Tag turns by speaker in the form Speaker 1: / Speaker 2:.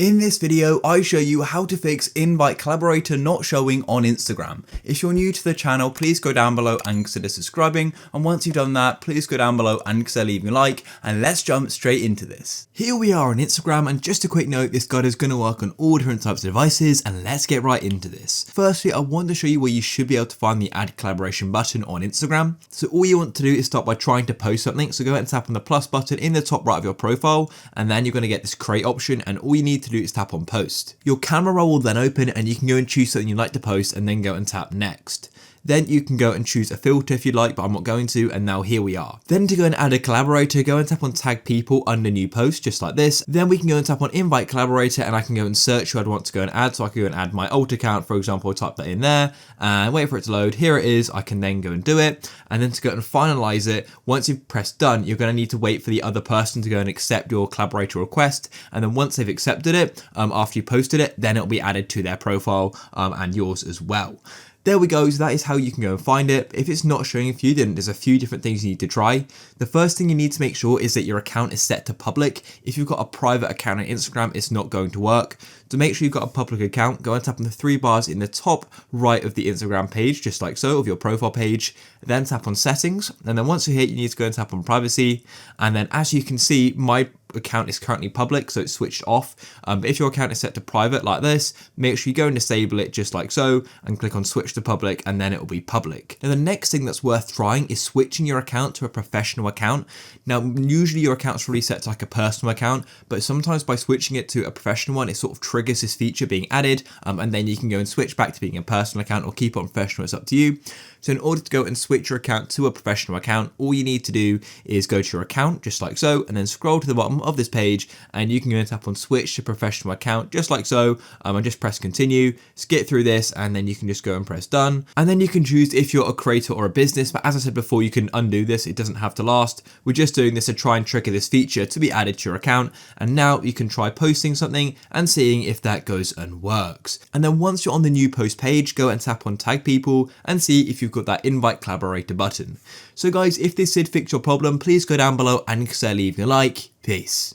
Speaker 1: In this video, I show you how to fix invite collaborator not showing on Instagram. If you're new to the channel, please go down below and consider subscribing. And once you've done that, please go down below and consider leaving a like, and let's jump straight into this. Here we are on Instagram, and just a quick note, this guide is going to work on all different types of devices, and let's get right into this. Firstly, I want to show you where you should be able to find the add collaboration button on Instagram. So all you want to do is start by trying to post something. So go ahead and tap on the plus button in the top right of your profile, and then you're going to get this create option, and all you need to do is tap on post. Your camera roll will then open and you can go and choose something you'd like to post and then go and tap next. Then you can go and choose a filter if you'd like, but I'm not going to, and now here we are. Then to go and add a collaborator, go and tap on tag people under new post, just like this. Then we can go and tap on invite collaborator, and I can go and search who I'd want to go and add. So I can go and add my alt account, for example, type that in there and wait for it to load. Here it is. I can then go and do it. And then to go and finalize it, once you've pressed done, you're going to need to wait for the other person to go and accept your collaborator request. And then once they've accepted it, after you posted it, then it'll be added to their profile and yours as well. There we go, so that is how you can go and find it. If it's not showing for you, then there's a few different things you need to try. The first thing you need to make sure is that your account is set to public. If you've got a private account on Instagram, it's not going to work. To make sure you've got a public account, go and tap on the three bars in the top right of the Instagram page, just like so, of your profile page. Then tap on settings, and then once you're here, you need to go and tap on privacy. And then as you can see, my account is currently public, so it's switched off. But if your account is set to private like this, make sure you go and disable it just like so, and click on switch to public, and then it will be public. Now the next thing that's worth trying is switching your account to a professional account. Now usually your account's really set to like a personal account, but sometimes by switching it to a professional one, it sort of triggers this feature being added, and then you can go and switch back to being a personal account or keep it on professional, it's up to you. So in order to go and switch your account to a professional account, all you need to do is go to your account, just like so, and then scroll to the bottom of this page, and you can go and tap on switch to professional account, just like so, and just press continue, skip through this, and then you can just go and press done. And then you can choose if you're a creator or a business, but as I said before, you can undo this, it doesn't have to last. We're just doing this to try and trigger this feature to be added to your account, and now you can try posting something and seeing if that goes and works. And then once you're on the new post page, go and tap on tag people and see if you've got that invite collaborator button. So guys, if this did fix your problem, please go down below and consider leaving a like. Peace.